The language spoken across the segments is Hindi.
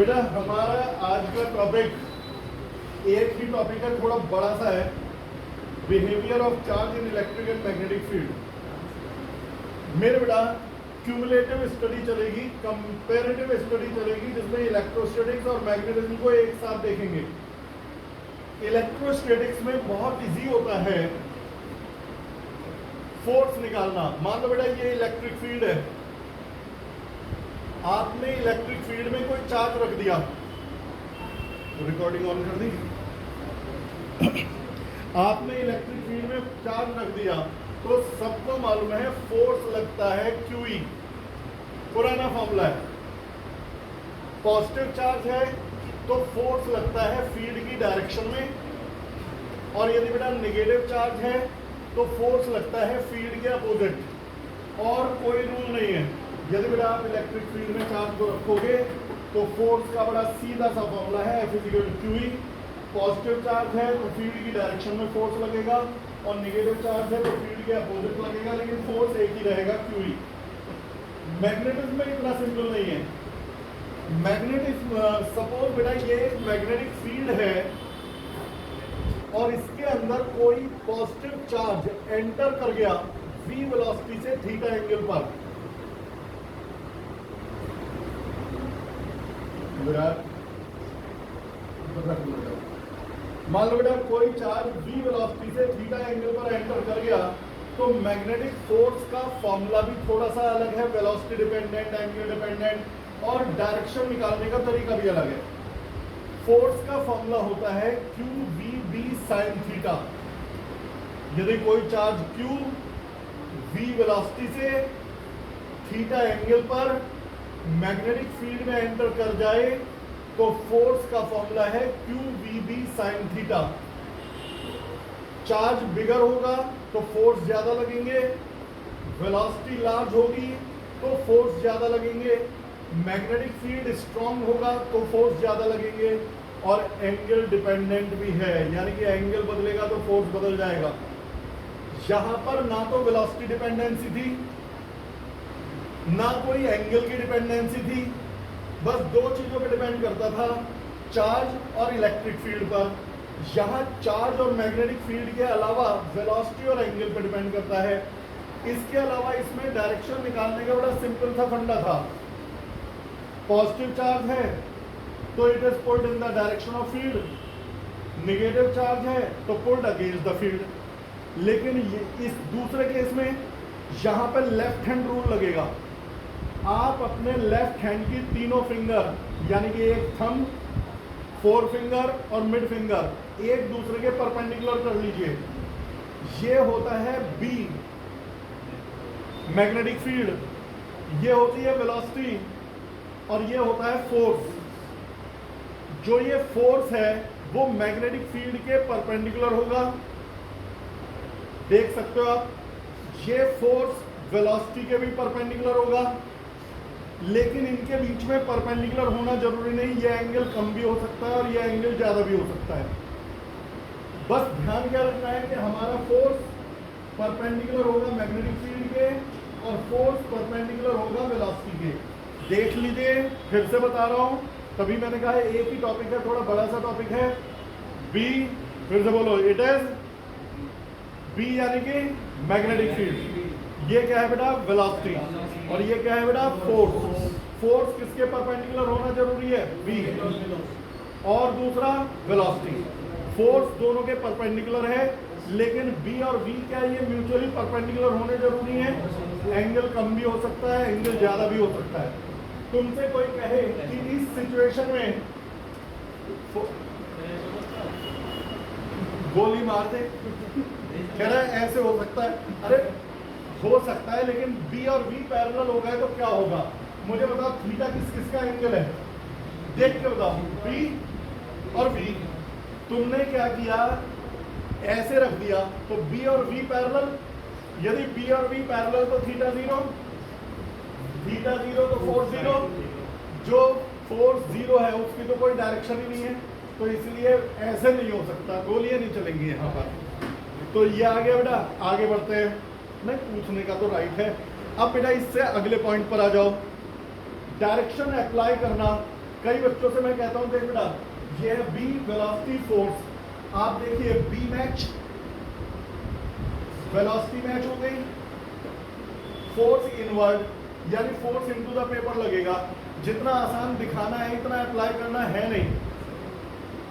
बेटा हमारा आज का टॉपिक एक ही टॉपिक है, थोड़ा बड़ा सा है, behaviour of charge in electric and magnetic field. मेरे बेटा क्यूमुलेटिव स्टडी चलेगी, कंपैरेटिव स्टडी चलेगी, जिसमें इलेक्ट्रोस्टैटिक्स और मैग्नेटिज्म को एक साथ देखेंगे। इलेक्ट्रोस्टैटिक्स में बहुत इजी होता है फोर्स निकालना। मान लो बेटा ये इलेक्ट्रिक फील्ड है, आपने इलेक्ट्रिक फील्ड में कोई चार्ज रख दिया, तो रिकॉर्डिंग ऑन कर दी। आपने इलेक्ट्रिक फील्ड में चार्ज रख दिया तो सबको मालूम है फोर्स लगता है QE, पुराना फॉर्मूला है। पॉजिटिव चार्ज है तो फोर्स लगता है फील्ड की डायरेक्शन में, और यदि बेटा नेगेटिव चार्ज है तो फोर्स लगता है फील्ड के अपोजिट। और कोई रूल नहीं है, यदि बेटा आप इलेक्ट्रिक फील्ड में चार्ज को रखोगे तो फोर्स का बड़ा सीधा सा फॉर्मूला है F=QE। पॉजिटिव चार्ज है तो फील्ड की डायरेक्शन में फोर्स लगेगा, और नेगेटिव चार्ज है तो फील्ड के अपोजिट लगेगा, लेकिन फोर्स एक ही रहेगा QE। मैग्नेटिज्म में इतना सिंपल नहीं है। मैग्नेटिज्म सपोज बेटा ये मैग्नेटिक फील्ड है और इसके अंदर कोई पॉजिटिव चार्ज एंटर कर गया v वेलोसिटी से थीटा एंगल पर। मान लो बेटा कोई चार्ज v वेलोसिटी से थीटा एंगल पर एंटर कर गया, तो मैग्नेटिक फोर्स का फॉर्मूला भी थोड़ा सा अलग है, वेलोसिटी डिपेंडेंट, एंगल डिपेंडेंट, और डायरेक्शन निकालने का तरीका भी अलग है। फोर्स का फॉर्मूला होता है QVB sin थीटा। यदि कोई चार्ज Q v वेलोसिटी से थीटा एंगल पर मैग्नेटिक फील्ड में एंटर कर जाए तो फोर्स का फॉर्मूला है QVB sin थीटा। चार्ज बिगर होगा तो फोर्स ज्यादा लगेंगे, वेलोसिटी लार्ज होगी तो फोर्स ज्यादा लगेंगे, मैग्नेटिक फील्ड स्ट्रांग होगा तो फोर्स ज्यादा लगेंगे, और एंगल डिपेंडेंट भी है, यानी कि एंगल बदलेगा तो फोर्स बदल जाएगा। यहां पर ना तो वेलोसिटी डिपेंडेंसी थी ना कोई एंगल की डिपेंडेंसी थी, बस दो चीजों पर डिपेंड करता था, चार्ज और इलेक्ट्रिक फील्ड पर। यहां चार्ज और मैग्नेटिक फील्ड के अलावा वेलोसिटी और एंगल पर डिपेंड करता है। इसके अलावा इसमें डायरेक्शन निकालने का बड़ा सिंपल सा फंडा था। पॉजिटिव चार्ज है तो it is pulled in the direction of field, negative charge है तो पुल्ड अगेंस्ट द फील्ड। लेकिन इस दूसरे केस में यहां पर लेफ्ट हैंड रूल लगेगा। आप अपने लेफ्ट हैंड की तीनों फिंगर, यानी कि एक थंब, फोर फिंगर और मिड फिंगर एक दूसरे के परपेंडिकुलर कर लीजिए। ये होता है B मैग्नेटिक फील्ड, ये होती है वेलोसिटी, और ये होता है फोर्स। जो ये फोर्स है वो मैग्नेटिक फील्ड के परपेंडिकुलर होगा, देख सकते हो आप। ये फोर्स वेलोसिटी के भी परपेंडिकुलर होगा, लेकिन इनके बीच में परपेंडिकुलर होना जरूरी नहीं, ये एंगल कम भी हो सकता है और ये एंगल ज्यादा भी हो सकता है। बस ध्यान क्या रखना है कि हमारा फोर्स परपेंडिकुलर होगा मैग्नेटिक फील्ड के और फोर्स परपेंडिकुलर होगा वेलोसिटी के। देख लीजिए, फिर से बता रहा हूं, तभी मैंने कहा एक ही टॉपिक है, थोड़ा बड़ा सा टॉपिक है। B, फिर से बोलो, इट इज B यानी कि मैग्नेटिक फील्ड। ये क्या है बेटा? वेलोसिटी। और ये क्या है बेटा? फोर्स। फोर्स किसके परपेंडिकुलर होना जरूरी है? B। और दूसरा वेलोसिटी। फोर्स दोनों के परपेंडिकुलर है, लेकिन B और V क्या ये म्यूचुअली परपेंडिकुलर होने जरूरी है। एंगल कम भी हो सकता है, एंगल ज्यादा भी हो सकता है। तुमसे कोई कहे कि इस सिचुएशन में गोली मार दे, कह रहा है ऐसे हो सकता है। अरे हो सकता है, लेकिन B और V पैरेलल हो गए तो क्या होगा? मुझे बताओ थीटा किस किस का एंगल है, देख के बताओ। B और V। तुमने क्या किया, ऐसे रख दिया तो B और V पैरेलल। यदि B और V पैरेलल तो थीटा 0, थीटा 0 तो फोर्स 0। जो फोर्स 0 है उसकी तो कोई डायरेक्शन ही नहीं है, तो इसलिए ऐसे नहीं हो सकता, गोलियां नहीं चलेंगी यहाँ पर। तो ये आ गया बेटा, आगे बढ़ते हैं। नहीं, पूछने का तो राइट है। अब बेटा इससे अगले पॉइंट पर आ जाओ। डायरेक्शन अप्लाई करना कई बच्चों से मैं कहता हूं देख बेटा ये है बी वेलोसिटी फोर्स, आप देखिए बी मैच, वेलोसिटी मैच हो गई, फोर्स इनवर्ड यानी फोर्स इनटू द पेपर लगेगा। जितना आसान दिखाना है इतना अप्लाई करना है नहीं,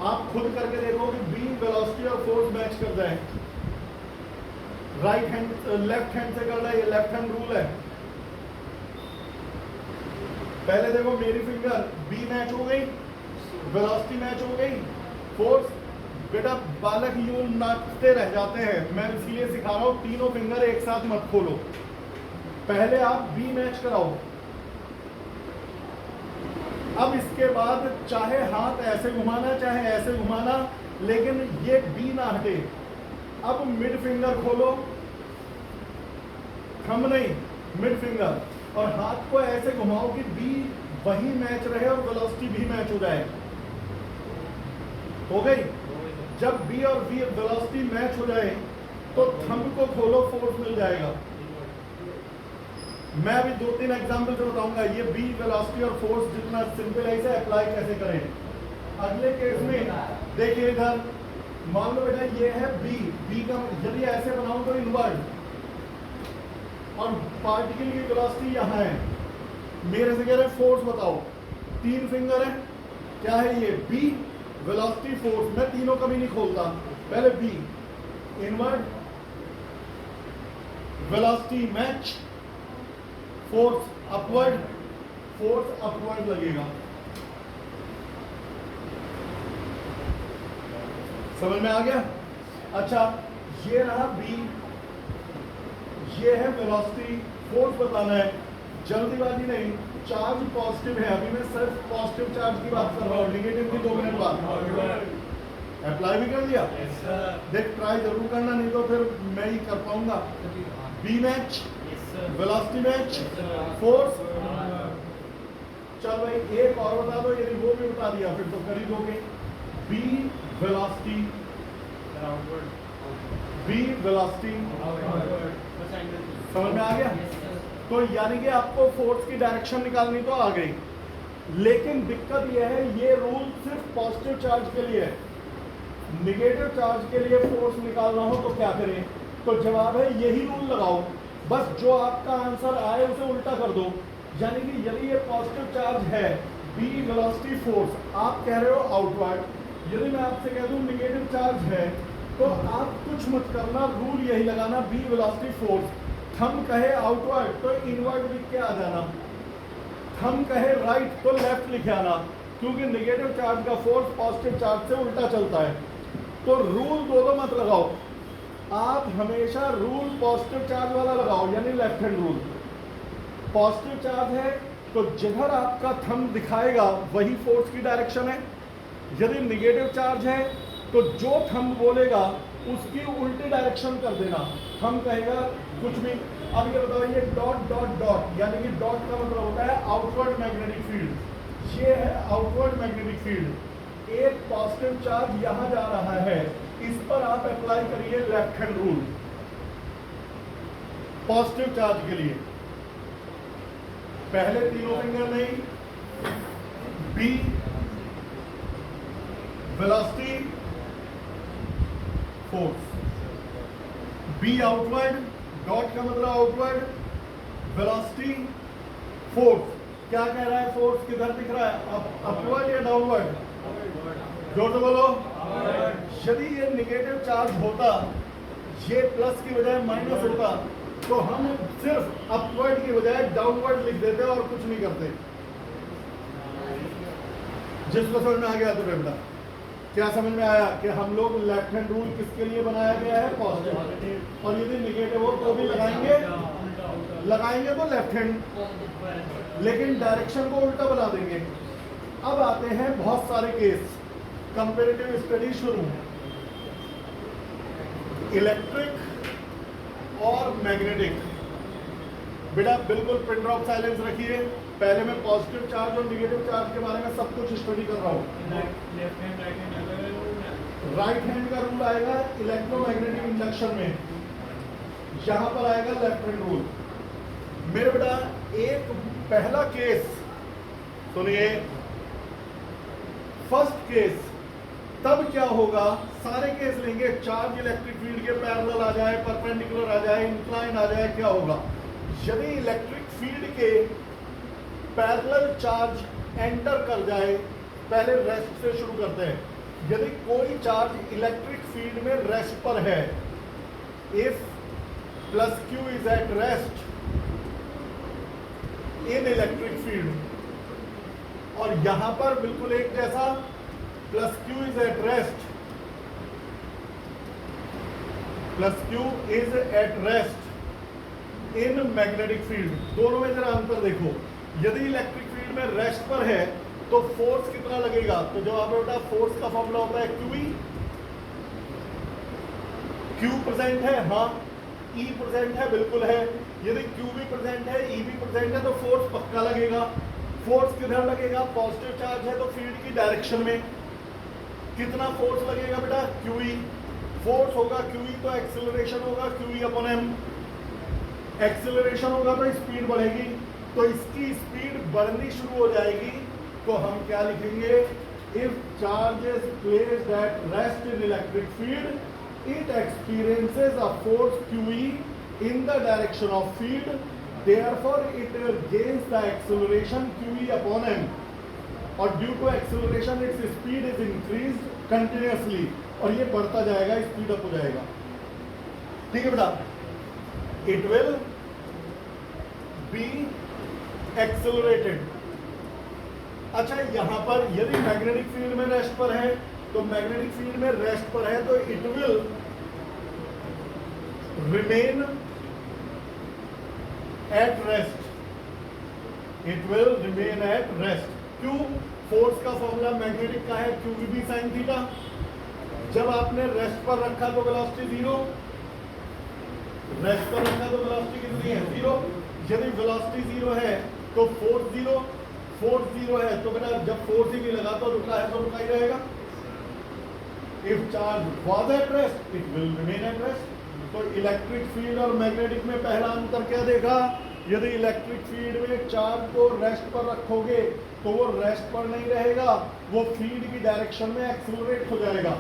आप खुद करके देखो कि बी वेलोसिटी और फोर्स मैच कर जाए। राइट हैंड लेफ्ट हैंड से कर रहा है, ये लेफ्ट हैंड रूल है। पहले देखो मेरी फिंगर बी मैच हो गई, वेलोसिटी मैच हो गई, फोर्स। बेटा बालक यूं नाचते रह जाते हैं, मैं इसलिए सिखा रहा हूं तीनों फिंगर एक साथ मत खोलो, पहले आप बी मैच कराओ। अब इसके बाद चाहे हाथ ऐसे घुमाना चाहे ऐसे घुमाना, लेकिन ये बी ना हटे। अब मिड फिंगर खोलो, थंब नहीं, मिड फिंगर, और हाथ को ऐसे घुमाओ कि बी वही मैच रहे और वेलोसिटी भी मैच हो जाए। हो गई? जब बी और बी वेलोसिटी मैच हो जाए तो थंब को खोलो, फोर्स मिल जाएगा। मैं अभी 2-3 एग्जाम्पल से बताऊंगा ये बी वेलोसिटी और फोर्स जितना सिंपल है इसे अप्लाई कैसे करें। अगले केस में देखिए इधर मान लो बेटा ये है बी, बी का यदि ऐसे बनाऊं तो इनवर्ड, और पार्टिकल की वेलोसिटी यहाँ है, मेरे से कह रहे फोर्स बताओ। 3 फिंगर है, क्या है ये बी वेलोसिटी फोर्स, मैं तीनों कभी नहीं खोलता, पहले B inward, velocity match, force upward लगेगा। समझ में आ गया? अच्छा ये रहा बी, ये है वेलोसिटी, फोर्स बताना है, जल्दीबाजी नहीं, चार्ज पॉजिटिव है, अभी मैं सिर्फ पॉजिटिव चार्ज की बात कर रहा हूँ, नेगेटिव की 2 मिनट बाद। अप्लाई भी कर लिया? देख ट्राई जरूर करना, नहीं तो फिर मैं ही कर पाऊंगा। B match, velocity match, force. चल भाई एक और बता दो, यदि वो भी बता दिया फिर तो कर ही दोगे। बी वेलोसिटी, बी वेलोसिटी, समझ में आ गया? तो यानी कि आपको फोर्स की डायरेक्शन निकालनी तो आ गई, लेकिन दिक्कत यह है ये रूल सिर्फ पॉजिटिव चार्ज के लिए है। निगेटिव चार्ज के लिए फोर्स निकालना हो तो क्या करें? तो जवाब है यही रूल लगाओ, बस जो आपका आंसर आए उसे उल्टा कर दो। यानी कि यदि ये पॉजिटिव चार्ज है बी वेलोसिटी फोर्स, आप कह रहे हो आउटवर्ड, यदि मैं आपसे कह दूं निगेटिव चार्ज है तो आप कुछ मत करना, रूल यही लगाना बी वेलोसिटी फोर्स। थंब कहे आउटवर्ड तो इनवर्ड लिख के आ जाना, थंब कहे राइट तो लेफ्ट लिखे आना, क्योंकि नेगेटिव चार्ज का फोर्स पॉजिटिव चार्ज से उल्टा चलता है। तो रूल दोनों मत लगाओ, आप हमेशा रूल पॉजिटिव चार्ज वाला लगाओ, यानी left hand rule. Positive charge है तो जिधर आपका थंब दिखाएगा वही फोर्स की डायरेक्शन है। यदि नेगेटिव चार्ज है तो जो थंब बोलेगा उसकी उल्टी डायरेक्शन कर देना, थंब कहेगा कुछ भी। अब ये बताओ ये डॉट डॉट डॉट, यानी कि डॉट का मतलब होता है आउटवर्ड मैग्नेटिक फील्ड, ये है आउटवर्ड मैग्नेटिक फील्ड। एक पॉजिटिव चार्ज यहां जा रहा है, इस पर आप अप्लाई करिए left hand rule positive charge के लिए। पहले तीनों फिंगर नहीं, B velocity force, B outward, dot का मतलब आउटवर्ड, वेलोसिटी फोर्स। क्या कह रहा है फोर्स किधर दिख रहा है, अपवर्ड या डाउनवर्ड? जोर से बोलो। यदि ये निगेटिव चार्ज होता, ये प्लस की बजाय माइनस होता, तो हम सिर्फ अपवर्ड की बजाय डाउनवर्ड लिख देते और कुछ नहीं करते। जिसको समझ में आ गया तो बेटा क्या समझ में आया कि हम लोग लेफ्ट हैंड रूल किसके लिए बनाया गया है, पॉजिटिव, और यदि निगेटिव हो तो भी लगाएंगे तो लेफ्ट हैंड, लेकिन डायरेक्शन को उल्टा बना देंगे। अब आते हैं बहुत सारे केस, कंपैरेटिव स्टडी शुरू। इलेक्ट्रिक और मैग्नेटिक, बेटा बिल्कुल पिन ड्रॉप साइलेंस रखिए। पहले मैं पॉजिटिव चार्ज और नेगेटिव चार्ज के बारे में सब कुछ स्टडी कर रहा हूँ। राइट हैंड का रूल आएगा इलेक्ट्रोमैग्नेटिक इंडक्शन में, यहां पर आएगा लेफ्ट हैंड रूल। मेरे बेटा एक पहला केस सुनिए, फर्स्ट केस तब क्या होगा, सारे केस लेंगे, चार्ज इलेक्ट्रिक फील्ड के पैरेलल आ जाए, परपेंडिकुलर आ जाए, इंक्लाइन आ जाए, क्या होगा, यदि इलेक्ट्रिक फील्ड के पैरेलल चार्ज एंटर कर जाए, पहले रेस्ट से शुरू करते हैं, यदि कोई चार्ज इलेक्ट्रिक फील्ड में रेस्ट पर है, if plus Q is at rest in electric field, और यहां पर बिल्कुल एक जैसा plus Q is at rest, plus Q is at rest in magnetic field, दोनों में जरा अंतर देखो, यदि इलेक्ट्रिक फील्ड में रेस्ट पर है तो फोर्स कितना लगेगा, तो जवाब बेटा फोर्स का फॉर्मूला होता है क्यू, क्यू प्रेजेंट है, हाँ, ई प्रेजेंट है, बिल्कुल है, यदि क्यू भी प्रेजेंट है, ई भी प्रेजेंट है, तो फोर्स पक्का लगेगा। फोर्स किधर लगेगा, पॉजिटिव चार्ज है तो फील्ड की डायरेक्शन में, कितना फोर्स लगेगा बेटा, क्यूई, फोर्स होगा क्यूई तो एक्सेलरेशन होगा क्यूई अपॉन एम, एक्सेलरेशन होगा तो स्पीड बढ़ेगी, तो इसकी स्पीड बढ़नी शुरू हो जाएगी, तो हम क्या लिखेंगे, if charge is placed at rest in electric field it experiences a force QE in the direction of field, therefore it gains the acceleration QE upon m, और due to acceleration its speed is increased continuously, और ये बढ़ता जाएगा, स्पीड अप हो जाएगा, ठीक है बेटा, it will be accelerated। अच्छा, यहां पर यदि मैग्नेटिक फील्ड में रेस्ट पर है, तो मैग्नेटिक फील्ड में रेस्ट पर है तो it will remain at rest, it will remain at rest, क्यों, फोर्स का फॉर्मूला मैग्नेटिक का है क्यू बी साइन थीटा, जब आपने रेस्ट पर रखा तो वेलोसिटी जीरो, रेस्ट पर रखा तो वेलोसिटी कितनी है, जीरो, यदि वेलोसिटी जीरो है तो फोर्स जीरो, फोर्स जीरो है तो बेटा जब फोर्स ही नहीं लगा तो रुका है तो रुका ही रहेगा, if charge was at rest it will remain at rest। तो इलेक्ट्रिक फील्ड और मैग्नेटिक में पहला अंतर क्या देखा, यदि इलेक्ट्रिक फील्ड में चार्ज को रेस्ट पर रखोगे तो वो रेस्ट पर नहीं रहेगा, वो फील्ड की डायरेक्शन में एक्सेलरेट हो जाएगा,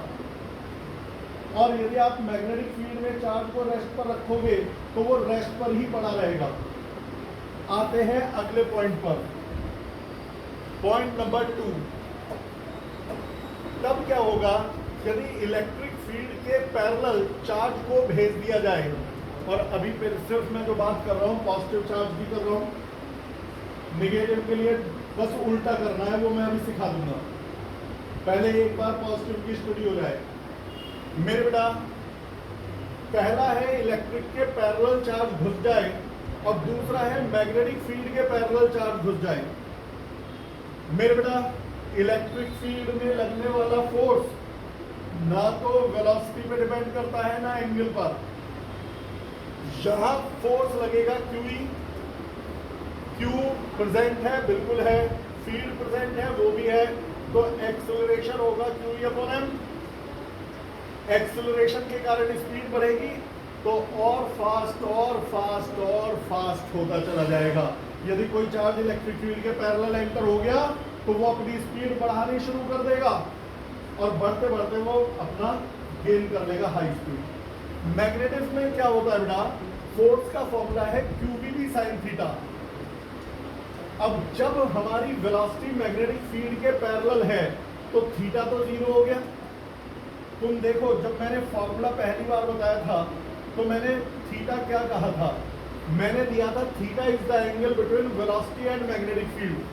और यदि आप मैग्नेटिक फील्ड में चार्ज को रेस्ट पर रखोगे तो वो रेस्ट पर ही पड़ा रहेगा। आते हैं अगले पॉइंट पर, पॉइंट नंबर 2, तब क्या होगा यदि इलेक्ट्रिक फील्ड के पैरेलल चार्ज को भेज दिया जाए, और अभी फिर सिर्फ मैं जो बात कर रहा हूँ पॉजिटिव चार्ज भी कर रहा हूँ, नेगेटिव के लिए बस उल्टा करना है, वो मैं अभी सिखा दूंगा, पहले एक बार पॉजिटिव की स्टडी हो जाए। मेरे बेटा पहला है इलेक्ट्रिक के पैरेलल चार्ज घुस जाए, और दूसरा है मैग्नेटिक फील्ड के पैरेलल चार्ज घुस जाए। मेरे बेटा इलेक्ट्रिक फील्ड में लगने वाला फोर्स ना तो वेलोसिटी पे डिपेंड करता है ना एंगल पर, जहां फोर्स लगेगा क्यूई, क्यू प्रेजेंट है, बिल्कुल है, फील्ड प्रेजेंट है, वो भी है, तो एक्सेलरेशन होगा क्यूई अपॉन एम, एक्सेलरेशन के कारण स्पीड बढ़ेगी तो और फास्ट और फास्ट और फास्ट होता चला जाएगा। यदि कोई चार्ज इलेक्ट्रिक फील्ड के पैरेलल एंटर हो गया तो वो अपनी स्पीड बढ़ानी शुरू कर देगा, और बढ़ते बढ़ते वो अपना गेन कर लेगा हाई स्पीड। मैग्नेटिज्म में क्या होता है बेटा, फोर्स का फॉर्मूला है क्यूबी साइन थीटा। अब जब हमारी वेलोसिटी मैग्नेटिक फील्ड के पैरेलल है तो थीटा तो जीरो हो गया। तुम देखो जब मैंने फॉर्मूला पहली बार बताया था तो मैंने थीटा क्या कहा था, मैंने दिया था theta is the angle between velocity and magnetic field.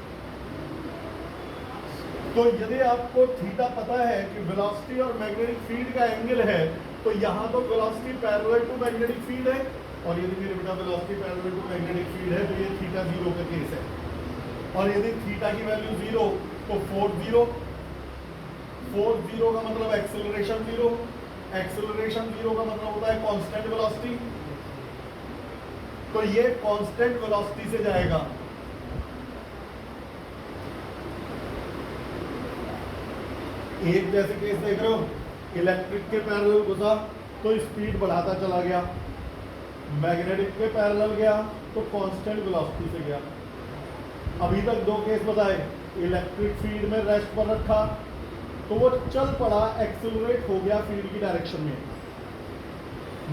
तो यदि आपको थीटा पता है कि वेलोसिटी और मैग्नेटिक फील्ड का एंगल है, तो यहाँ तो velocity parallel to magnetic field है, और यदि मेरे बेटा velocity parallel to magnetic field है तो ये थीटा जीरो का केस है, और यदि थीटा की वैल्यू जीरो तो फोर्स जीरो, फोर्स जीरो का मतलब एक्सेलरेशन जीरो, एक्सेलरेशन जीरो का मतलब होता है कांस्टेंट वेलोसिटी, तो ये कांस्टेंट वेलोसिटी से जाएगा। एक जैसे केस देख रहे हो, इलेक्ट्रिक के पैरेलल घुसा तो स्पीड बढ़ाता चला गया, मैग्नेटिक के पैरेलल गया तो कांस्टेंट वेलोसिटी से गया। अभी तक दो केस बताए, इलेक्ट्रिक फील्ड में रेस्ट पर रखा तो वो चल पड़ा, एक्सेलरेट हो गया फील्ड की डायरेक्शन में।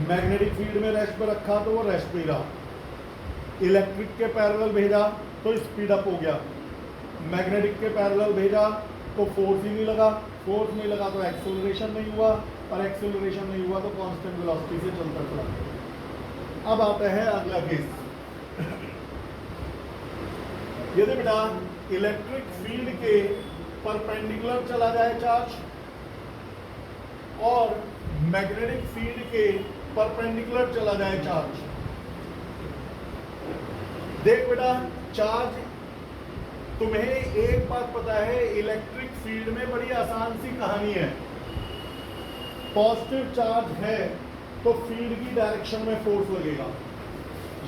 मैग्नेटिक फील्ड में रेस्ट पे रखा तो वो रेस्ट पे ही रहा। इलेक्ट्रिक के पैरेलल भेजा तो स्पीड अप हो गया। मैग्नेटिक के पैरेलल भेजा तो फोर्स ही नहीं लगा, फोर्स नहीं लगा तो एक्सेलरेशन नहीं हुआ, और एक्सेलरेशन नहीं हुआ तो कांस्टेंट वेलोसिटी से चलता चला। अब आता है अगला केस। यदि बेटा इलेक्ट्रिक फील्ड के परपेंडिकुलर चला जाए चार्ज और मैग्नेटिक फील्ड के परपेंडिकुलर चला जाए चार्ज। देख बेटा, चार्ज, तुम्हें एक बात पता है, इलेक्ट्रिक फील्ड में बड़ी आसान सी कहानी है। पॉजिटिव चार्ज है तो फील्ड की डायरेक्शन में फोर्स लगेगा,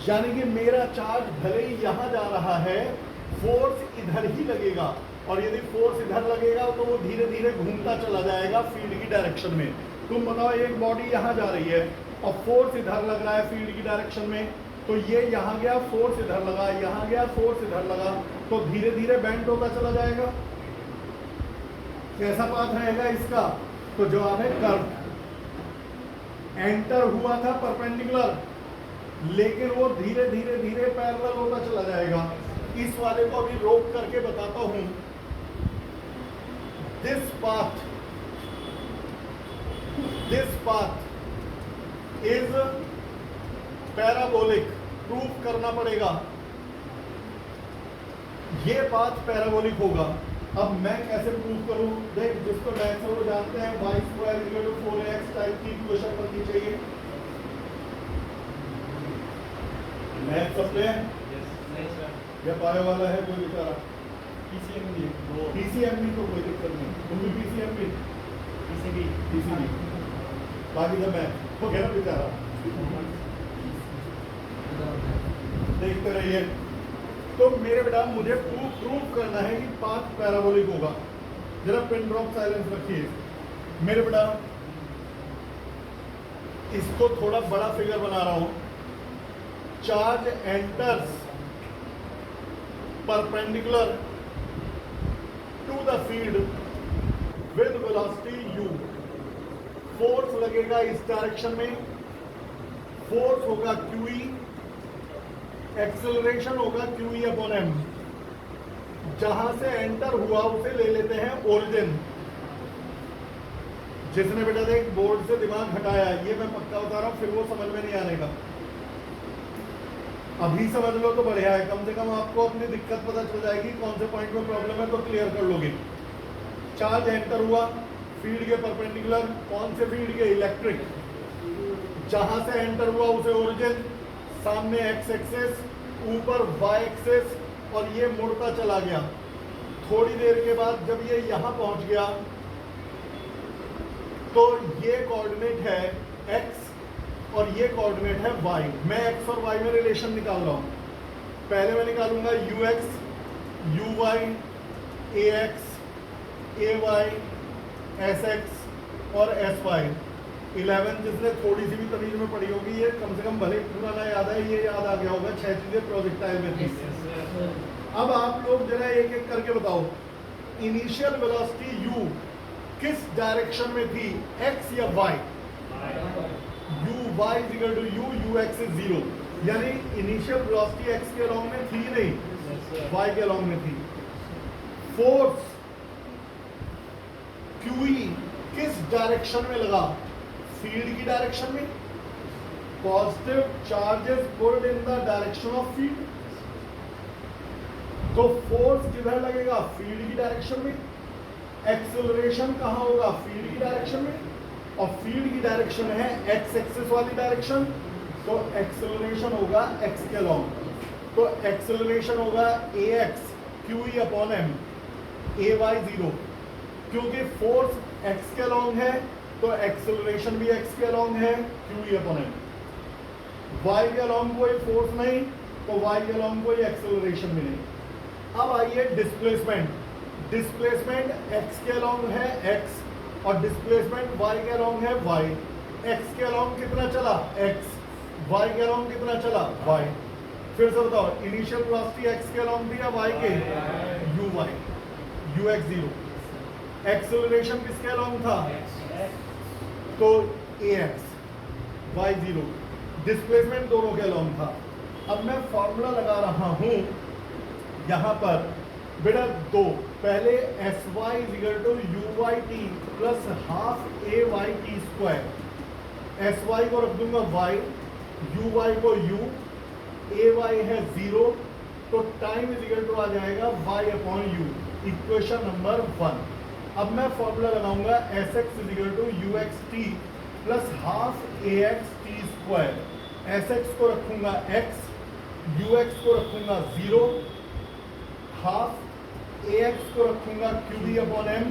यानी कि मेरा चार्ज भले ही यहां जा रहा है, फोर्स इधर ही लगेगा, और यदि फोर्स इधर लगेगा तो वो धीरे धीरे घूमता चला जाएगा फील्ड की डायरेक्शन में। तुम बताओ, एक बॉडी यहां जा रही है और फोर्स इधर लग रहा है फील्ड की डायरेक्शन में, तो ये यहां गया, फोर्स इधर लगा, यहां गया, फोर्स इधर लगा, तो धीरे धीरे बेंड होता चला जाएगा। कैसा पाथ रहेगा इसका? तो जवाब है कर्व। एंटर हुआ था परपेंडिकुलर, लेकिन वो धीरे धीरे धीरे पैरेलल होता चला जाएगा। इस वाले को अभी रोक करके बताता हूं। This path is parabolic. Proof करना पड़ेगा, ये पाथ पैराबोलिक होगा। अब मैं कैसे प्रूफ करूं? देख, जिसको मैथ्स में वो जानते हैं, y² = 4x टाइप की इक्वेशन बननी चाहिए। मैथ्स अपने या पाए वाला है कोई बेचारा? पीसीएमबी तो कोई दिक्कत नहीं, तुम भी पीसीएमबी, पीसीबी बाकी सब मैथ हो गया ना बेचारा। देखते रहिए। तो मेरे बेटा, मुझे प्रूफ करना है कि पाथ पैराबोलिक होगा। जरा पिन ड्रॉप साइलेंस रखिए मेरे बेटा। इसको थोड़ा बड़ा फिगर बना रहा हूं। Charge enters perpendicular to the field with velocity u। Force लगेगा इस डायरेक्शन में, फोर्स होगा QE, एक्सेलरेशन होगा QE/m। जहां से एंटर हुआ उसे ले लेते हैं ओरिजिन। जिसने बेटा देख बोर्ड से दिमाग हटाया, ये मैं पक्का बता रहा हूं, फिर वो समझ में नहीं आने का। अभी समझ लो तो बढ़िया है, कम से कम आपको अपनी दिक्कत पता चल जाएगी, कौन से पॉइंट में प्रॉब्लम है तो क्लियर कर लोगे। चार्ज एंटर हुआ फील्ड के परपेंडिकुलर, कौन से फील्ड के? इलेक्ट्रिक। जहां से एंटर हुआ उसे ओरिजिन, सामने x एक्सेस, ऊपर y एक्सेस, और ये मुड़ता चला गया। थोड़ी देर के बाद जब ये यहां पहुंच गया तो ये कोऑर्डिनेट है x और ये कोऑर्डिनेट है y। मैं x और y में रिलेशन निकाल रहा हूं। पहले मैं निकालूंगा ux, uy, ax, ay, sx और sy। 11 जिसने थोड़ी सी भी तमीज में पढ़ी होगी, ये कम से कम भले पूरा ना याद है, ये याद आ गया होगा। 6 चीजें प्रोजेक्टाइल में थी। अब आप लोग जरा एक एक करके बताओ, इनिशियल वेलोसिटी u किस डायरेक्शन में थी, x या y? uy = u, ux is 0। यानी इनिशियल वेलोसिटी x के अलोंग में थी नहीं, y के अलोंग में थी। फोर्स QE किस डायरेक्शन में लगा? फील्ड की डायरेक्शन में। Positive charges pulled in the direction of field, तो फोर्स किधर लगेगा? फील्ड की डायरेक्शन में। एक्सेलरेशन कहां होगा? फील्ड की डायरेक्शन में, और फील्ड की डायरेक्शन है x एक्सिस वाली डायरेक्शन, तो एक्सेलरेशन होगा x के अलोंग। तो एक्सेलरेशन होगा ax QE/m, ay 0। क्योंकि फोर्स x के अलोंग है तो एक्सेलरेशन भी x के अलोंग है, QE/m। y के अलोंग कोई फोर्स नहीं तो y के अलोंग कोई एक्सेलरेशन भी नहीं। अब आइए डिस्प्लेसमेंट। डिस्प्लेसमेंट x के अलोंग है x, और डिस्प्लेसमेंट y के अलोंग है y। x के अलोंग कितना चला? x। y के अलोंग कितना चला? y। फिर से बताओ, इनिशियल वेलोसिटी x के अलोंग थी या y के? uy, ux 0। एक्सेलरेशन किसके अलोंग था? तो ax, y 0, डिस्प्लेसमेंट दोनों के अलोंग था। अब मैं फॉर्मूला लगा रहा हूं यहां पर बेटा दो, पहले S Y is equal to u y t plus half a y t square. S Y को रख दूंगा वाई, यू वाई को यू, ए वाई है 0, तो टाइम इजिकल टू आ जाएगा y upon u, equation number 1। अब मैं फॉर्मूला लगाऊंगा S X is equal to u x t plus half a x t square. S X को रखूंगा x, यू एक्स को रखूंगा 0, हाफ ए एक्स को रखूंगा क्यू बी अपॉन एम,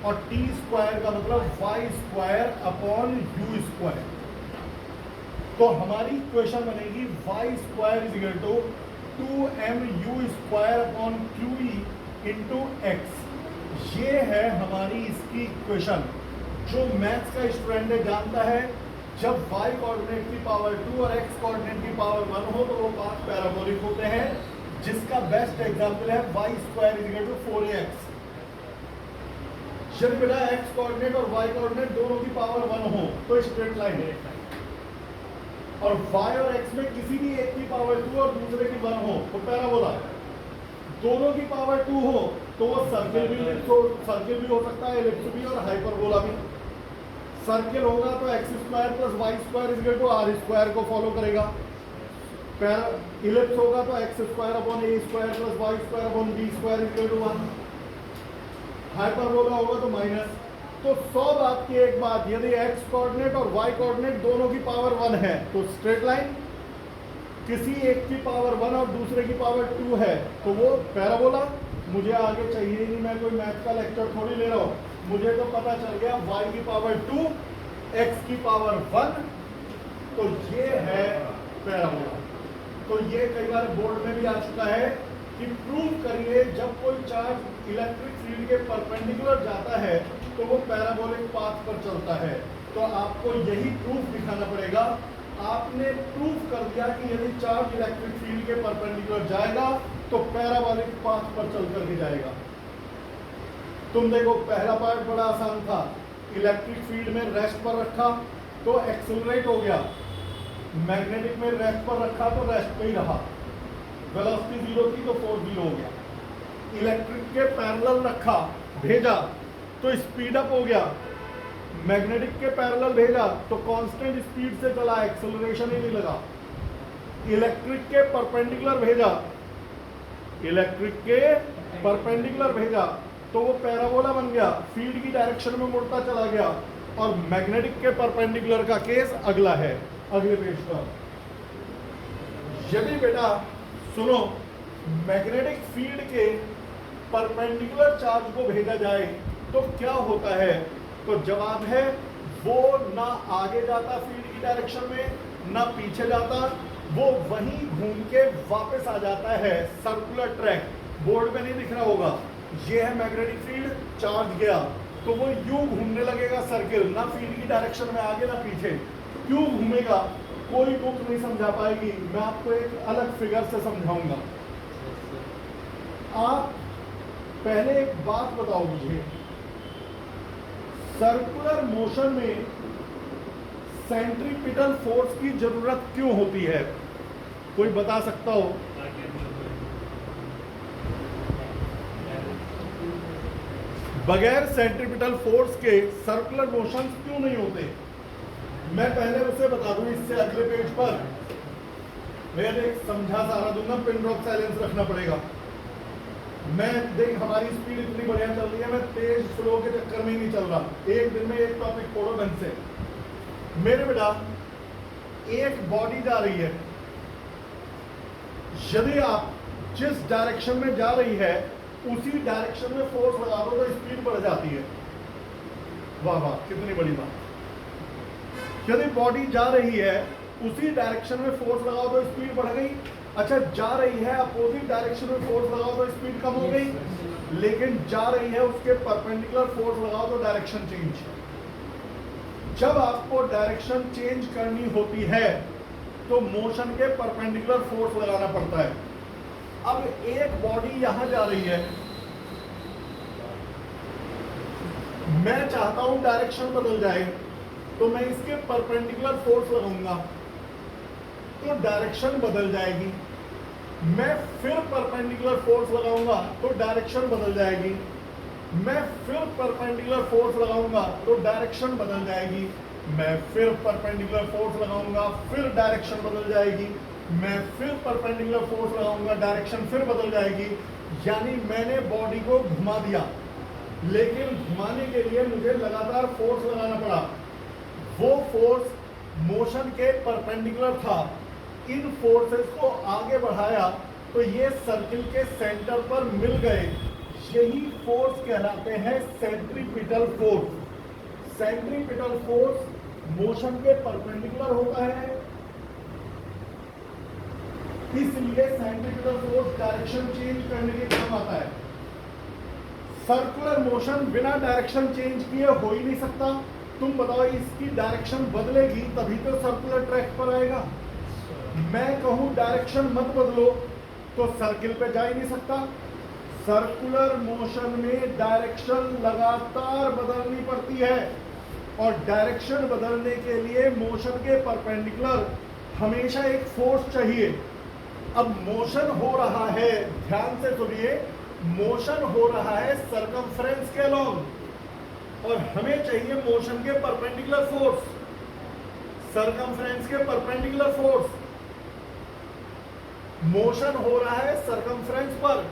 और टी स्क्वायर का मतलब Y square upon U square. तो हमारी इक्वेशन बनेगी Y square is equal to 2mu square upon Q E into X. ये है हमारी इसकी इक्वेशन। जो मैथ्स का स्टूडेंट है जानता है जब y कोऑर्डिनेट की पावर 2 और x कोऑर्डिनेट की पावर 1 हो तो वो पांच पैराबोलिक होते हैं, जिसका बेस्ट एग्जांपल है y square is equal to 4ax। यदि बेटा x कोऑर्डिनेट और y कोऑर्डिनेट दोनों की पावर 1 हो तो स्ट्रेट लाइन है, और y और x में किसी भी एक की पावर 2 और दूसरे की 1 हो तो पैराबोला। दोनों की पावर 2 हो तो वो सर्किल भी हो सकता है, एलिप्स भी और हाइपरबोला भी। सर्किल होगा तो X square plus Y square equal to R square को फॉलो करेगा। इलिप्स होगा तो X square upon A square plus Y square upon B square equal to 1। Hyperbola होगा तो माइनस। तो 100 बात की एक बात, यदि एक्स कोऑर्डिनेट और वाई कोऑर्डिनेट दोनों की पावर 1 है तो स्ट्रेट लाइन, किसी एक की पावर 1 और दूसरे की पावर 2 है तो वो पैराबोला। मुझे आगे चाहिए ही नहीं, मैं कोई मैथ का लेक्चर थोड़ी ले रहा हूँ, मुझे तो पता चल गया y की पावर 2, x की पावर 1, तो ये है पैराबोला। तो ये कई बार बोर्ड में भी आ चुका है कि प्रूव करिए जब कोई चार्ज इलेक्ट्रिक फील्ड के परपेंडिकुलर जाता है तो वो पैराबोलिक पाथ पर चलता है। तो आपको यही प्रूफ दिखाना पड़ेगा। आपने प्रूफ कर दिया कि यदि चार्ज इलेक्ट्रिक फील्ड के परपेंडिकुलर जाएगा तो पैराबोलिक पाथ पर चल करके जाएगा। तुम देखो पहला पार्ट बड़ा आसान था, इलेक्ट्रिक फील्ड में रेस्ट पर रखा तो एक्सेलरेट हो गया, मैग्नेटिक में रेस्ट पर रखा तो रेस्ट पे ही रहा, वेलोसिटी 0 थी तो फोर्स 0 हो गया। इलेक्ट्रिक के पैरेलल रखा, भेजा तो स्पीड अप हो गया, मैग्नेटिक के पैरेलल भेजा तो कांस्टेंट स्पीड से चला, एक्सेलरेशन ही नहीं लगा। इलेक्ट्रिक के परपेंडिकुलर भेजा तो वो पैराबोला बन गया, फील्ड की डायरेक्शन में मुड़ता चला गया। और मैग्नेटिक के परपेंडिकुलर का केस अगला है, अगले पेज पर। यदि बेटा सुनो, मैग्नेटिक फील्ड के परपेंडिकुलर चार्ज को भेजा जाए तो क्या होता है? तो जवाब है वो ना आगे जाता फील्ड की डायरेक्शन में, ना पीछे जाता, वो वहीं घूम के वापस आ जाता है, सर्कुलर ट्रैक। बोर्ड में नहीं दिख रहा होगा, ये है मैग्नेटिक फील्ड, चार्ज गया तो वो यूं घूमने लगेगा सर्किल, ना फील्ड की डायरेक्शन में आगे ना पीछे। क्यों घूमेगा कोई बुक नहीं समझा पाएगी, मैं आपको एक अलग फिगर से समझाऊंगा। आप पहले एक बात बताओ मुझे, सर्कुलर मोशन में सेंट्रीपिटल फोर्स की जरूरत क्यों होती है? कोई बता सकता हो? बगैर सेंट्रीपिटल फोर्स के सर्कुलर मोशन क्यों नहीं होते? मैं पहले उसे बता दूं, इससे अगले पेज पर मैं एक समझा सारा दूंगा, पिन ड्रॉप साइलेंस रखना पड़ेगा। मैं देख हमारी स्पीड इतनी बढ़िया चल रही है, मैं तेज स्लो के चक्कर में ही नहीं चल रहा। एक दिन में एक टॉपिक पढ़ो ढंग से। मेरे बेटा एक बॉडी जा रही है, यदि आप जिस डायरेक्शन में जा रही है उसी डायरेक्शन में फोर्स लगा दो तो स्पीड बढ़ जाती है। वाह वाह, कितनी बड़ी बात। यदि बॉडी जा रही है उसी डायरेक्शन में फोर्स लगाओ तो स्पीड बढ़ गई। अच्छा, जा रही है अपोजिट डायरेक्शन में फोर्स लगाओ तो स्पीड कम हो गई, लेकिन जा रही है उसके परपेंडिकुलर फोर्स लगाओ तो डायरेक्शन चेंज। जब आपको डायरेक्शन चेंज करनी होती है तो मोशन के परपेंडिकुलर फोर्स लगाना पड़ता है। अब एक बॉडी यहां जा रही है, मैं चाहता हूं डायरेक्शन बदल जाए, तो मैं इसके परपेंडिकुलर फोर्स लगाऊंगा तो डायरेक्शन बदल जाएगी। मैं फिर परपेंडिकुलर फोर्स लगाऊंगा तो डायरेक्शन बदल जाएगी। मैं फिर परपेंडिकुलर फोर्स लगाऊंगा तो डायरेक्शन बदल जाएगी। मैं फिर परपेंडिकुलर फोर्स लगाऊंगा, फिर डायरेक्शन बदल जाएगी। मैं फिर परपेंडिकुलर फोर्स लगाऊंगा, डायरेक्शन फिर बदल जाएगी। यानी मैंने बॉडी को घुमा दिया, लेकिन घुमाने के लिए मुझे लगातार फोर्स लगाना पड़ा। वो फोर्स मोशन के परपेंडिकुलर था। इन फोर्सेस को आगे बढ़ाया तो ये सर्किल के सेंटर पर मिल गए। यही फोर्स कहलाते हैं centripetal force. Centripetal force motion के परपेंडिकुलर होता है, इसलिए सेंट्रीपिटल फोर्स डायरेक्शन चेंज करने के काम आता है। सर्कुलर मोशन बिना डायरेक्शन चेंज किए हो ही नहीं सकता। तुम बताओ, इसकी डायरेक्शन बदलेगी तभी तो सर्कुलर ट्रैक पर आएगा। मैं कहूं डायरेक्शन मत बदलो तो सर्किल पे जा ही नहीं सकता। सर्कुलर मोशन में डायरेक्शन लगातार बदलनी पड़ती है, और डायरेक्शन बदलने के लिए मोशन के परपेंडिकुलर हमेशा एक फोर्स चाहिए। अब मोशन हो रहा है, ध्यान से सुनिए, मोशन हो रहा है सर्कमफ्रेंस के अलोंग, और हमें चाहिए मोशन के परपेंडिकुलर फोर्स, सर्कमफ्रेंस के परपेंडिकुलर फोर्स। मोशन हो रहा है सर्कमफ्रेंस पर,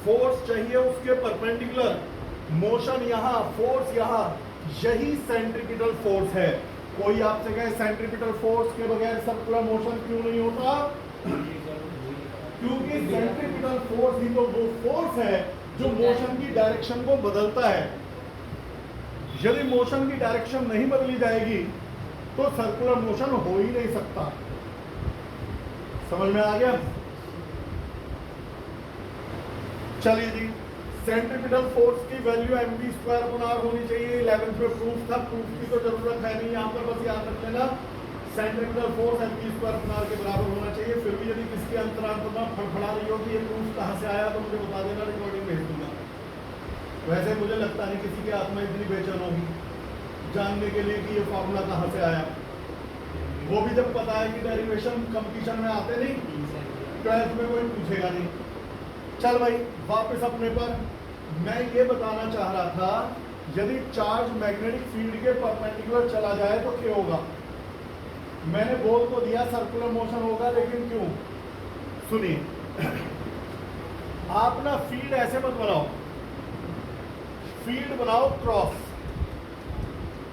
फोर्स चाहिए उसके परपेंडिकुलर। मोशन यहां, फोर्स यहां, यही सेंट्रीपिटल फोर्स है। कोई आपसे कहे सेंट्रीपिटल फोर्स के बगैर सर्कुलर मोशन क्यों नहीं होता? क्योंकि सेंट्रीपिटल फोर्स ही तो वो फोर्स है जो मोशन की डायरेक्शन को बदलता है। यदि मोशन की डायरेक्शन नहीं बदली जाएगी तो सर्कुलर मोशन हो ही नहीं सकता। समझ में आ गया? चलिए जी, सेंट्रीपिटल फोर्स की वैल्यू mv² होनी चाहिए। 11th में प्रूफ था, प्रूफ की तो जरूरत है नहीं, यहाँ पर बस याद रख लेना सेंट्रीपिटल फोर्स mv² के बराबर होना चाहिए। फिर भी यदि किसकी अंतरात्मा फड़फड़ा रही हो कि ये प्रूफ कहाँ से आया तो मुझे बता देना, रिकॉर्डिंग भेज दूंगा। वैसे मुझे लगता नहीं किसी की आत्मा इतनी बेचैन होगी जानने के लिए कि ये फॉर्मूला कहाँ से आया। वो भी जब पता है कि डेरिवेशन कंपटीशन में आते नहीं, 12th में कोई पूछेगा नहीं। चल भाई वापस अपने पर। मैं ये बताना चाह रहा था, यदि चार्ज मैग्नेटिक फील्ड के परपेंडिकुलर चला जाए तो क्या होगा? मैंने बोल तो दिया सर्कुलर मोशन होगा, लेकिन क्यों? सुनिए, आप ना फील्ड ऐसे मत बनाओ, फील्ड बनाओ क्रॉस,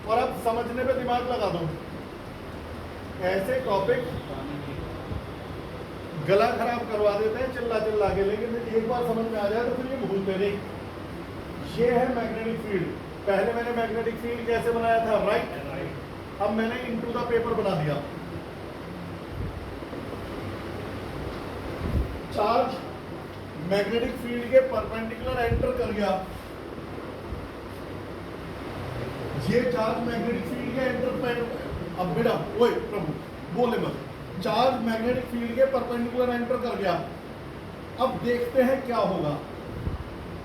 और अब समझने पे दिमाग लगा दो। ऐसे टॉपिक गला खराब करवा देते हैं चिल्ला चिल्ला के, लेकिन एक बार समझ में आ जाए तो फिर ये भूलते नहीं। ये है मैग्नेटिक फील्ड। पहले मैंने मैग्नेटिक फील्ड कैसे बनाया था? राइट। अब मैंने इनटू द पेपर बना दिया। चार्ज मैग्नेटिक फील्ड के परपेंडिकुलर एंटर कर गया। ये चार्ज मैग्नेटिक फील्ड के एंटर, अब बेटा ओए प्रभु बोले मत, चार्ज मैग्नेटिक फील्ड के परपेंडिकुलर एंटर कर गया। अब देखते हैं क्या होगा।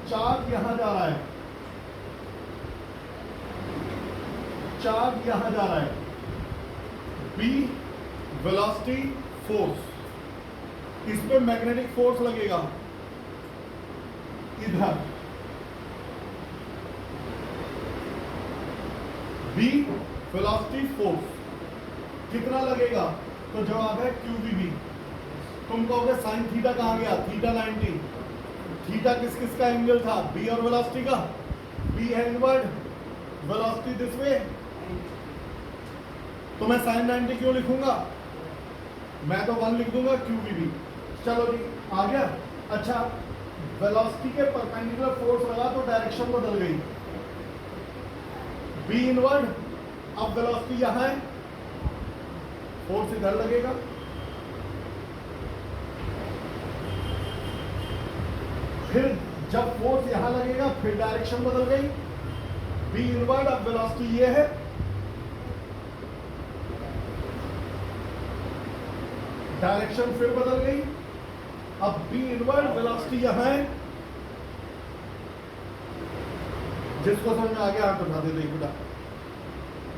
चार्ज यहां जा रहा है, चार्ज यहां जा रहा है, B वेलोसिटी फोर्स, इस पे मैग्नेटिक फोर्स लगेगा इधर, B वेलोसिटी फोर्स कितना लगेगा? तो जवाब है QVB। तुम कहोगे साइन थीटा कहाँ गया? थीटा 90। थीटा किस किस का एंगल था? B और वेलोसिटी का। B है इनवर्ड, वेलोसिटी दिस वे, तो मैं साइन 90 क्यों लिखूंगा? मैं तो 1 लिख दूंगा QVB। चलो जी आ गया। अच्छा, वेलोसिटी के परपेंडिकुलर फोर्स लगा तो डायरेक्शन बदल गई, B इनवर्ड, अब वेलोसिटी यहां है, फोर्स इधर लगेगा, फिर जब फोर्स यहां लगेगा फिर डायरेक्शन बदल गई, B इनवर्ड, अब वेलोसिटी ये है, डायरेक्शन फिर बदल गई, अब B इनवर्ड, वेलोसिटी यहां है, जिसको समझ में आ गया हाथ उठा दे दो बेटा,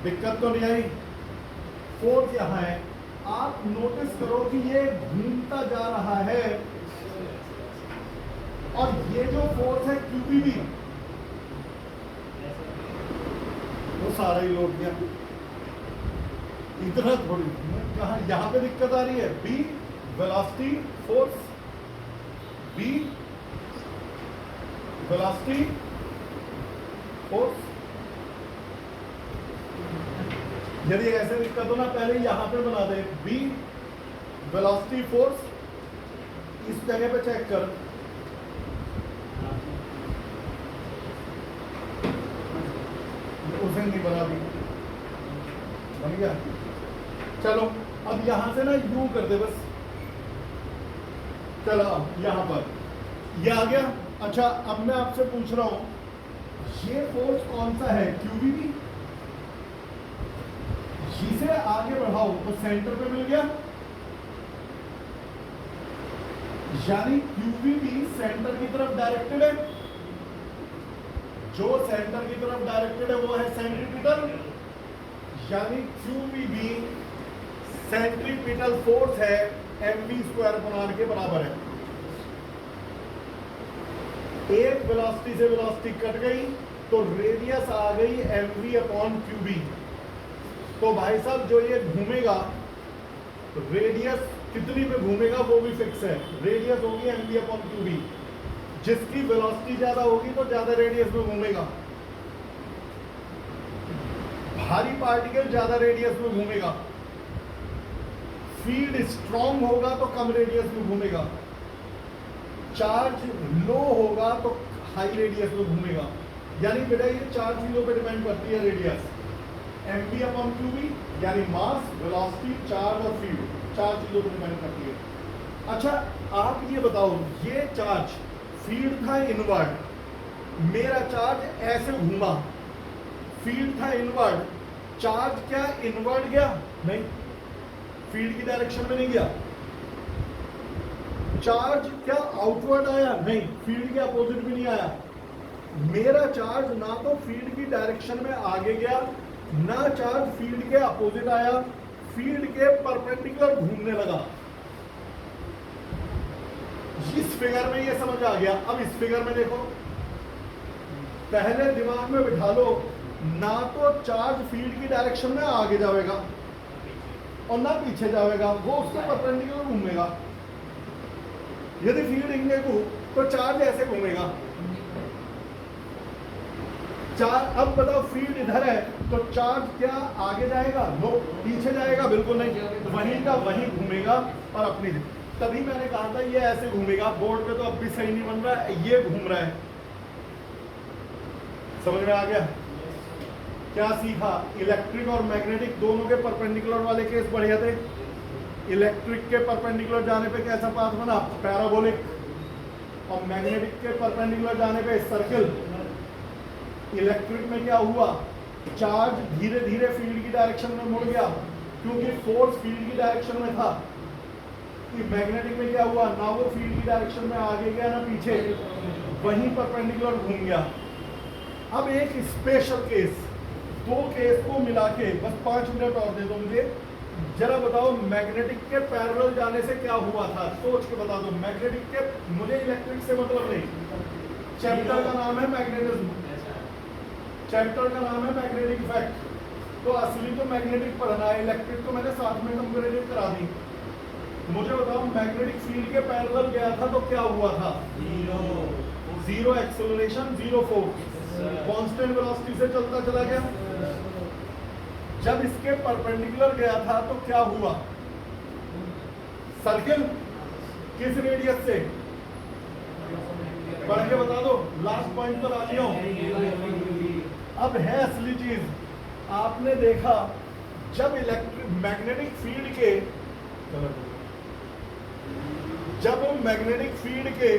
दिक्कत तो नहीं आई। फोर्स यहाँ है, आप नोटिस करो कि ये घूमता जा रहा है और ये जो फोर्स है QBB वो सारा ही लौट गया। इतना थोड़ी कहा, यहां पे दिक्कत आ रही है। B velocity force, B velocity force. यदि ऐसे दिक्कत हो ना, पहले यहां पे बना दे B वेलोसिटी फोर्स, इस जगह पे चेक कर, उसे नहीं बना भी, बन गया। चलो अब यहां से ना यू कर दे बस, चलो यहां पर ये आ गया। अच्छा अब मैं आपसे पूछ रहा हूं, ये फोर्स कौन सा है? QBB। इसे आगे बढ़ाओ तो सेंटर पे मिल गया, यानी QBB सेंटर की तरफ डायरेक्टेड है। जो सेंटर की तरफ डायरेक्टेड है वो है सेंट्रीपिटल, यानी QBB सेंट्रीपिटल फोर्स है mv² के बराबर है। एक वेलोसिटी से वेलोसिटी कट गई तो रेडियस आ गई mv/qb। तो भाई साहब जो ये घूमेगा, रेडियस कितनी पे घूमेगा वो भी फिक्स है, रेडियस होगी mv/qb। जिसकी वेलोसिटी ज्यादा होगी तो ज्यादा रेडियस में घूमेगा, भारी पार्टिकल ज्यादा रेडियस में घूमेगा, फील्ड स्ट्रॉन्ग होगा तो कम रेडियस में घूमेगा, चार्ज लो होगा तो हाई रेडियस में घूमेगा। यानी बेटा ये चार चीजों पे डिपेंड करती है रेडियस, mv/qb यानी मास, वेलोसिटी, चार्ज और फील्ड, चार चीजों पे डिपेंड करती है। अच्छा आप ये बताओ, ये चार्ज फील्ड था इनवर्ड, मेरा चार्ज ऐसे घूमा, फील्ड था इनवर्ड, चार्ज क्या इनवर्ड गया? नहीं, फील्ड की डायरेक्शन में नहीं गया। चार्ज क्या आउटवर्ड आया? नहीं, फील्ड के अपोजिट भी नहीं आया। मेरा चार्ज ना तो फील्ड की डायरेक्शन में आगे गया, ना चार्ज फील्ड के अपोजिट आया, फील्ड के परपेंडिकुलर घूमने लगा। इस फिगर में ये समझ आ गया। अब इस फिगर में देखो, पहले दिमाग में बिठा लो, ना तो चार्ज फील्ड की डायरेक्शन में आगे जाएगा और ना पीछे जाएगा, वो उसके परपेंडिकुलर घूमेगा। यदि फील्ड इंगे को तो चार्ज ऐसे घूमेगा। चार्ज, अब बताओ फील्ड इधर है तो चार्ज क्या आगे जाएगा? नो, पीछे जाएगा? बिल्कुल नहीं, वहीं का वहीं घूमेगा और अपनी। तभी मैंने कहा था ये ऐसे घूमेगा। बोर्ड पे तो अब भी सही नहीं बन रहा है, ये घूम रहा है। समझ में आ गया? क्या सीखा? इलेक्ट्रिक और मैग्नेटिक दोनों के परपेंडिकुलर वाले केस बढ़िया थे। इलेक्ट्रिक के परपेंडिकुलर जाने पे कैसा पाथ बना? पैराबोलिक। और मैग्नेटिक के परपेंडिकुलर जाने पे सर्किल। इलेक्ट्रिक में क्या हुआ? चार्ज धीरे धीरे फील्ड की डायरेक्शन में मुड़ गया क्योंकि फोर्स फील्ड की डायरेक्शन में था। मैग्नेटिक में क्या हुआ? ना वो फील्ड की डायरेक्शन में आगे गया ना पीछे, वहीं परपेंडिकुलर घूम गया। अब एक स्पेशल केस, दो केस को मिला के बस 5 मिनट और दे दो मुझे। जरा बताओ मैग्नेटिक के पैरेलल जाने से क्या हुआ था? सोच के बता दो। मैग्नेटिक के, मुझे इलेक्ट्रिक से मतलब नहीं, चैप्टर का नाम है मैग्नेटिज्म, चैप्टर का नाम है मैग्नेटिक इफेक्ट। तो असली तो मैग्नेटिक पढ़ना है, इलेक्ट्रिक तो मैंने साथ में कंपैरेटिव करा दी। मुझे बताओ मैग्नेटिक फील्ड के पैरेलल गया था तो क्या हुआ था? Zero acceleration, zero force, constant velocity से चलता चला गया। जब इसके परपेंडिकुलर गया था तो क्या हुआ? सर्किल किस रेडियस से? पढ़ के बता दो, लास्ट पॉइंट पर आ जाओ। अब है असली चीज। आपने देखा जब इलेक्ट्रिक मैग्नेटिक फील्ड के, जब मैग्नेटिक फील्ड के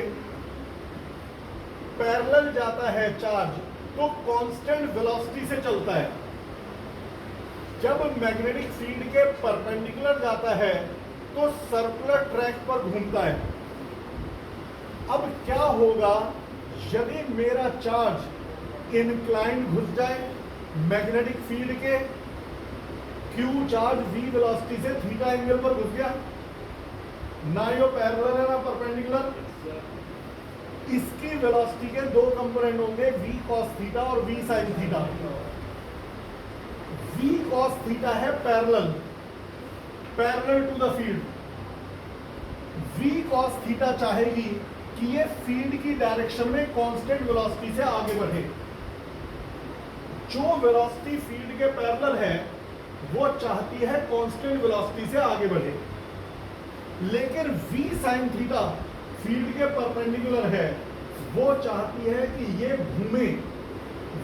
पैरेलल जाता है चार्ज तो कांस्टेंट वेलोसिटी से चलता है। जब मैग्नेटिक फील्ड के परपेंडिकुलर जाता है तो सर्कुलर ट्रैक पर घूमता है। अब क्या होगा यदि मेरा चार्ज इंक्लाइन घुस जाए मैग्नेटिक फील्ड के, क्यू चार्ज v वेलोसिटी से थीटा एंगल पर घुस गया, ना यो पैरेलल है ना परपेंडिकुलर। इसकी वेलोसिटी के दो कंपोनेंट होंगे, v cos थीटा और v sin थीटा। v cos थीटा है parallel to the field. v cos थीटा चाहेगी कि ये फील्ड की डायरेक्शन में कांस्टेंट वेलोसिटी से आगे बढ़े। जो वेलोसिटी फील्ड के पैरेलल है वो चाहती है कांस्टेंट वेलोसिटी से आगे बढ़े, लेकिन v sin थीटा फील्ड के परपेंडिकुलर है, वो चाहती है कि ये घूमे।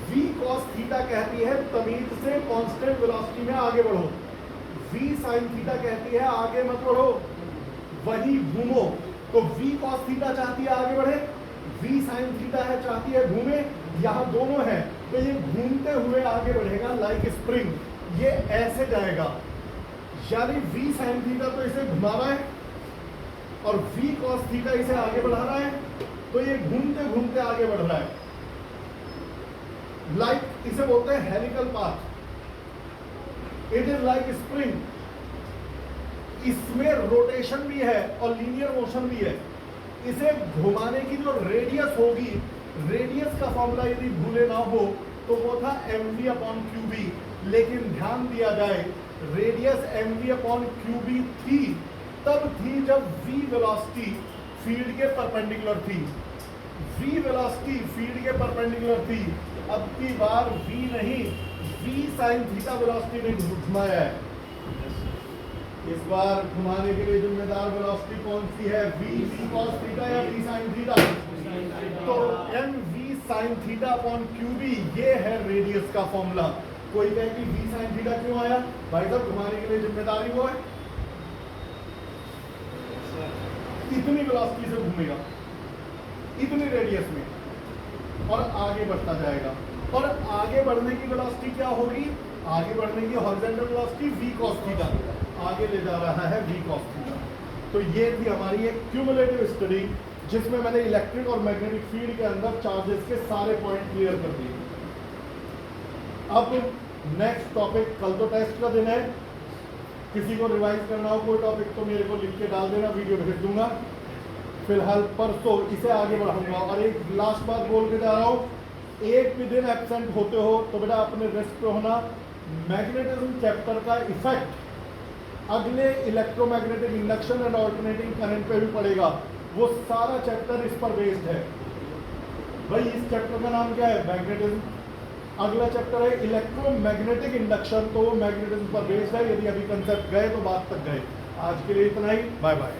v cos थीटा कहती है तमीज से कांस्टेंट वेलोसिटी में आगे बढ़ो, v sin थीटा कहती है आगे मत बढ़ो, वही घूमो। तो v cos थीटा चाहती है आगे बढ़े, v sin थीटा है चाहती है घूमे, यहां दोनों है तो ये घूमते हुए आगे बढ़ेगा लाइक स्प्रिंग, ये ऐसे जाएगा। यानी v sin थीटा तो इसे घुमा रहा है और v cos थीटा इसे आगे बढ़ा रहा है, तो ये घूमते घूमते आगे बढ़ रहा है। लाइक इसे बोलते हैं helical path, it is like spring. इसमें रोटेशन भी है और लीनियर मोशन भी है। इसे घुमाने की जो रेडियस होगी, रेडियस का फॉर्मूला यदि भूले ना हो तो वो था mv/qb, लेकिन ध्यान दिया जाए रेडियस mv/qb थी तब थी जब v वेलोसिटी फील्ड के परपेंडिकुलर थी। v वेलोसिटी फील्ड के परपेंडिकुलर थी, अब की बार v नहीं, v sin थीटा वेलोसिटी ने घुमाया है। इस बार घुमाने के लिए जिम्मेदार वेलोसिटी कौन सी है, v cos थीटा या v sin थीटा? तो mv sin थीटा/qb ये है रेडियस का फॉर्मूला। कोई कहे कि v sin थीटा क्यों आया? भाई साहब घुमाने के लिए जिम्मेदारी वो है, इतनी वेलोसिटी से घूमेगा, इतनी रेडियस में, और आगे बढ़ता जाएगा। और आगे बढ़ने की वेलोसिटी क्या होगी? आगे बढ़ने की horizontal velocity v cos theta, आगे ले जा रहा है v cos थीटा। तो ये थी हमारी एक क्यूमुलेटिव स्टडी जिसमें मैंने इलेक्ट्रिक और मैग्नेटिक फील्ड के अंदर चार्जेस के सारे पॉइंट क्लियर कर दिए। अब नेक्स्ट टॉपिक, कल तो टेस्ट का दिन है, किसी को रिवाइज करना हो कोई टॉपिक तो मेरे को लिख के डाल देना, वीडियो भेज दूंगा। फिलहाल परसों इसे आगे बढ़ाऊंगा। और एक लास्ट बात बोल के जा रहा हूँ, एक भी दिन एब्सेंट होते हो तो बेटा अपने रेस्ट पे होना। मैग्नेटिज्म चैप्टर का इफेक्ट अगले electromagnetic induction and alternating current पे भी पड़ेगा, वो सारा चैप्टर इस पर बेस्ड है। भाई इस चैप्टर का नाम क्या है? मैग्नेटिज्म। अगला चैप्टर है इलेक्ट्रोमैग्नेटिक इंडक्शन, तो वो मैग्नेटिज्म पर बेस्ड है। यदि अभी कंसेप्ट गए तो बात तक गए। आज के लिए इतना ही, बाय बाय।